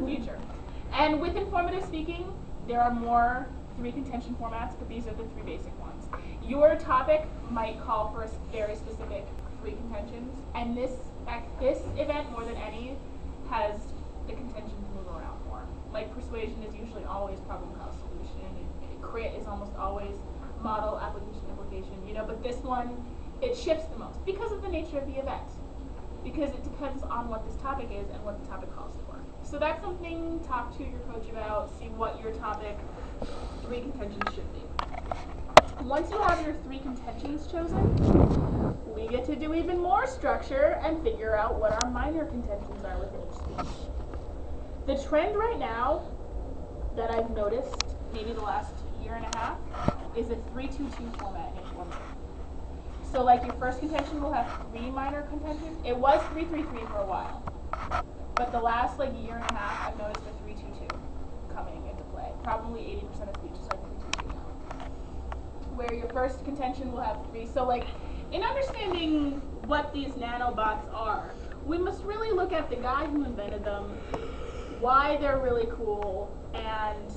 future. And with informative speaking, there are more 3 contention formats, but these are the 3 basic ones. Your topic might call for a very specific 3 contentions, and this event, more than any, has the contentions move around more. Like persuasion is usually always problem, cause, solution, and crit is almost always model, application, implication, you know, but this one, it shifts the most because of the nature of the event. Because it depends on what this topic is and what the topic calls for. So that's something, talk to your coach about, see what your topic 3 contentions should be. Once you have your 3 contentions chosen, we get to do even more structure and figure out what our minor contentions are within each speech. The trend right now that I've noticed, maybe the last year and a half, is a 3-2-2 format in informative. So like your first contention will have 3 minor contentions. It was 3-3-3 for a while. But the last like year and a half, I've noticed a 3-2-2 coming into play. Probably 80% of speeches are 3-2-2 now. Where your first contention will have 3. So like in understanding what these nanobots are, we must really look at the guy who invented them, why they're really cool, and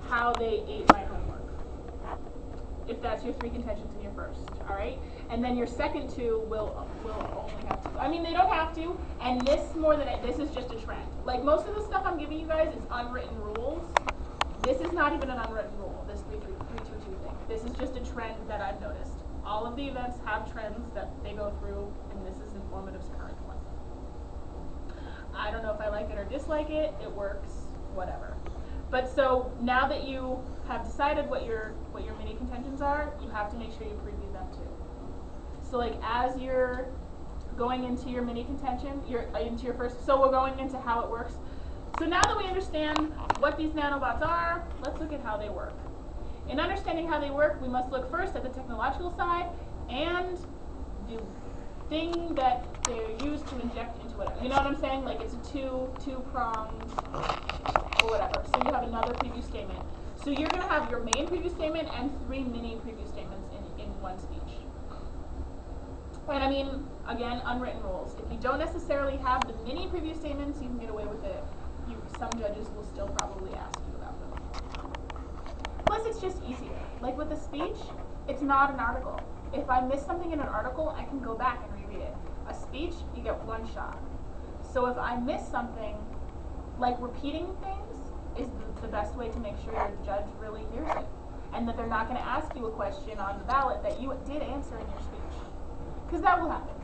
how they ate my homework. If that's your 3 contentions in your first, all right? And then your second 2 will only have 2. I mean, they don't have to, and this this is just a trend. Like most of the stuff I'm giving you guys is unwritten rules. This is not even an unwritten rule, this 3-2-2 thing. This is just a trend that I've noticed. All of the events have trends that they go through, and this is Informative's current one. I don't know if I like it or dislike it. It works, whatever. But so now that you have decided what your mini contentions are, you have to make sure you preview them too. So like as you're going into your mini contention, into your first, so we're going into how it works. So now that we understand what these nanobots are, let's look at how they work. In understanding how they work, we must look first at the technological side and the thing that they're used to inject into whatever. You know what I'm saying? Like it's a two-pronged or whatever. So you have another preview statement. So you're going to have your main preview statement and 3 mini preview statements in one speech. And I mean, again, unwritten rules. If you don't necessarily have the mini preview statements, you can get away with it. Some judges will still probably ask you about them. Plus, it's just easier. Like with a speech, it's not an article. If I miss something in an article, I can go back and reread it. A speech, you get one shot. So if I miss something, like repeating things is the best way to make sure your judge really hears it. And that they're not going to ask you a question on the ballot that you did answer in your speech. Because that will happen.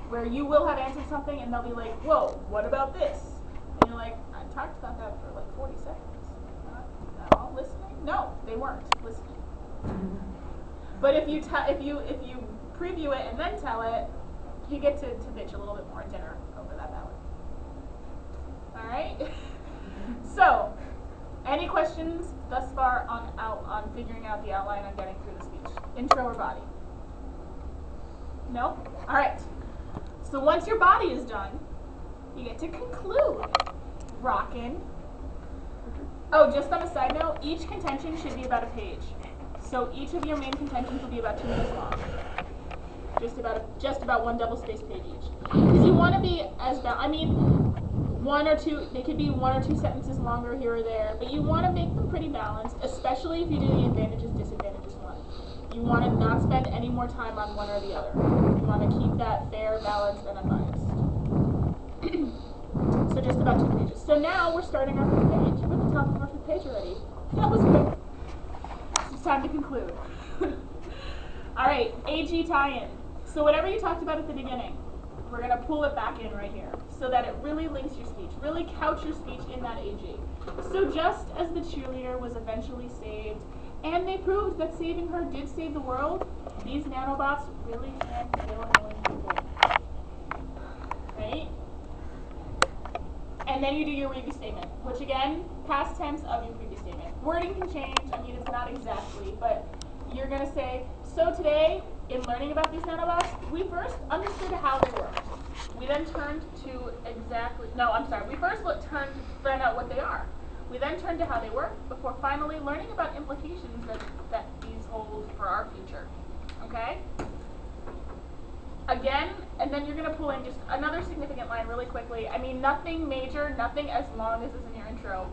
Where you will have answered something and they'll be like, whoa, what about this? And you're like, I talked about that for like 40 seconds. Not all listening? No, they weren't listening. But if you preview it and then tell it, you get to bitch a little bit more at dinner over that ballot. All right? So, any questions thus far on figuring out the outline on getting through the speech? Intro or body? No? All right. So once your body is done, you get to conclude. Rockin'. Oh, just on a side note, each contention should be about a page. So each of your main contentions will be about 2 minutes long. Just about 1 double-spaced page each. Because you want to be I mean, 1 or 2, they could be 1 or 2 sentences longer here or there, but you want to make them pretty balanced, especially if you do the advantages, disadvantages one. You want to not spend any more time on one or the other. You want to keep that fair, balanced, and unbiased. So just about 2 pages. So now we're starting our 5th page. We're at the top of our 5th page already. That was good. It's time to conclude. All right, AG tie-in. So whatever you talked about at the beginning, we're going to pull it back in right here so that it really links your speech, really couch your speech in that AG. So just as the cheerleader was eventually saved, and they proved that saving her did save the world, these nanobots really can kill a million people. Right? And then you do your review statement, which again, past tense of your previous statement. Wording can change, I mean it's not exactly, but you're going to say, so today, in learning about these nanobots, we first understood how they work. We then turned to we first turned to find out what they are. We then turned to how they work before finally learning about implications that these hold for our future. Okay? Again, And then you're going to pull in just another significant line really quickly. I mean, nothing major, nothing as long as is in your intro.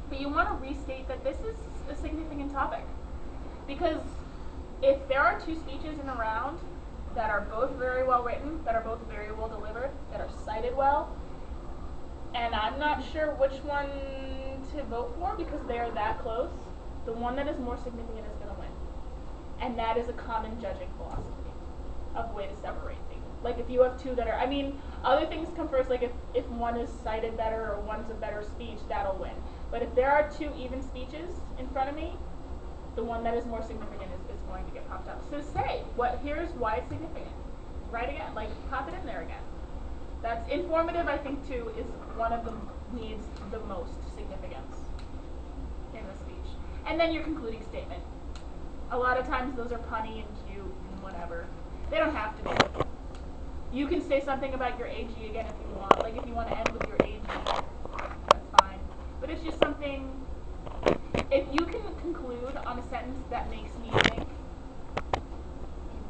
But you want to restate that this is a significant topic. Because if there are two speeches in a round that are both very well written, that are both very well delivered, that are cited well, and I'm not sure which one to vote for because they are that close, the one that is more significant is going to win. And that is a common judging philosophy of way to separate things. Like if you have two that are, I mean, other things come first, like if one is cited better or one's a better speech, that'll win. But if there are two even speeches in front of me, the one that is more significant is going to get popped up. So say, here's why it's significant. Write again, like pop it in there again. That's informative, I think, too, is one of the needs the most significance in the speech. And then your concluding statement. A lot of times those are punny and cute and whatever. They don't have to be. You can say something about your AG again if you want. Like if you want to end with your AG, that's fine. But it's just something, if you can conclude on a sentence that makes me think,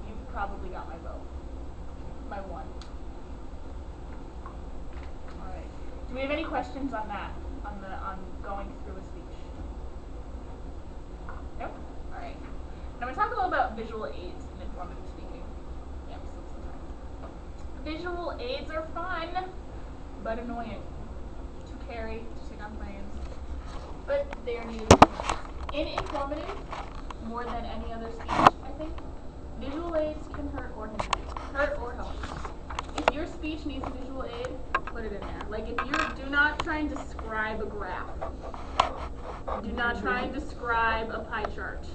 you've probably got my vote. My one. Alright. Do we have any questions on that? On going through a speech? Nope? Alright. Now we're talking a little about visual aids in informative speaking. Yep, sometimes. Visual aids are fun, but annoying to carry, to stick on planes. But they are needed. In informative, more than any other speech, I think, visual aids can hurt or hinder you. Hurt or help. If your speech needs a visual aid, put it in there. Like if do not try and describe a graph. Do not try and describe a pie chart.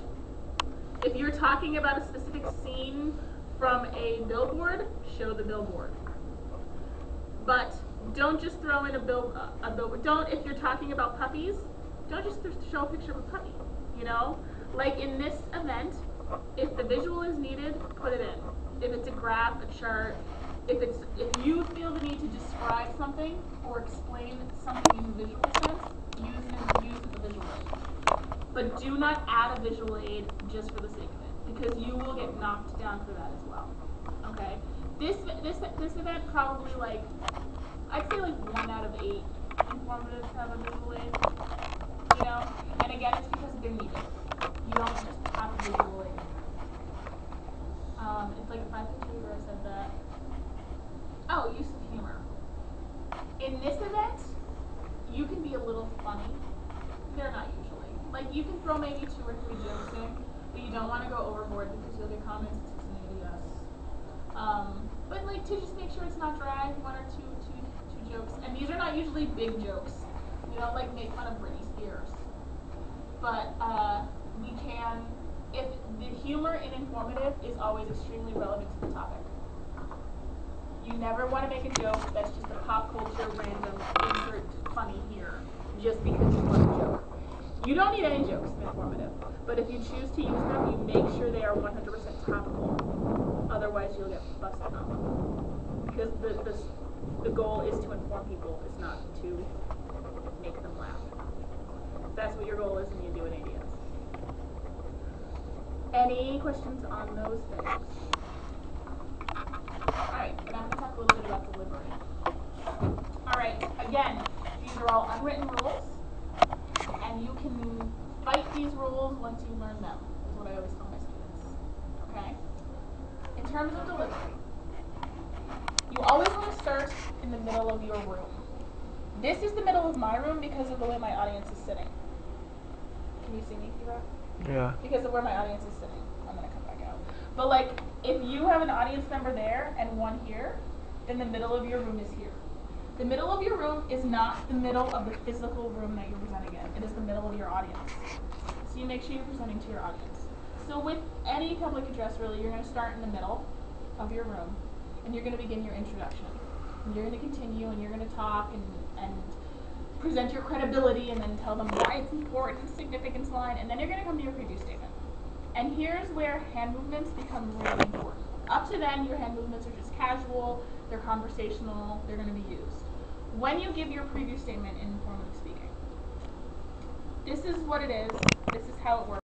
If you're talking about a specific scene from a billboard, show the billboard. But don't just throw in a billboard. Don't, if you're talking about puppies, don't just show a picture of a puppy, you know? Like in this event, if the visual is needed, put it in. If it's a graph, a chart, if you feel the need to describe something or explain something in a visual sense, use the visual aid. But do not add a visual aid just for the sake of it, because you will get knocked down for that as well. Okay? This event probably like, I'd say like 1 out of 8 informatives have a visual aid. You know? And again, it's because they're needed. You don't just have a visual aid. It's like if I could read where I said that. Oh, use of humor. In this event, you can be a little funny. They're not usually. Like you can throw maybe 2 or 3 jokes in, but you don't want to go overboard because you'll get comments, it's an idiot. But like to just make sure it's not dry, 1 or 2 jokes. And these are not usually big jokes. We don't like make fun of Britney Spears. But we can, if the humor in informative is always extremely relevant to the topic. You never want to make a joke that's just a pop culture random insert funny here, just because you want a joke. You don't need any jokes in informative, but if you choose to use them, you make sure they are 100% topical. Otherwise, you'll get busted up. Because the goal is to inform people, it's not to make them laugh. If that's what your goal is, and you do it, idiots. Any questions on those things? Alright, and I'm going to talk a little bit about delivery. Alright, again, these are all unwritten rules, and you can fight these rules once you learn them, is what I always tell my students. Okay? In terms of delivery, you always want to start in the middle of your room. This is the middle of my room because of the way my audience is sitting. Can you see me, Kira? Yeah. Because of where my audience is sitting. I'm going to come back out. But like, if you have an audience member there and one here, then the middle of your room is here. The middle of your room is not the middle of the physical room that you're presenting in. It is the middle of your audience. So you make sure you're presenting to your audience. So with any public address, really, you're going to start in the middle of your room, and you're going to begin your introduction. And you're going to continue, and you're going to talk and present your credibility, and then tell them why it's important, significance line, and then you're going to come to your preview statement. And here's where hand movements become really important. Up to then, your hand movements are just casual, they're conversational, they're going to be used. When you give your preview statement in informative speaking, this is what it is, this is how it works.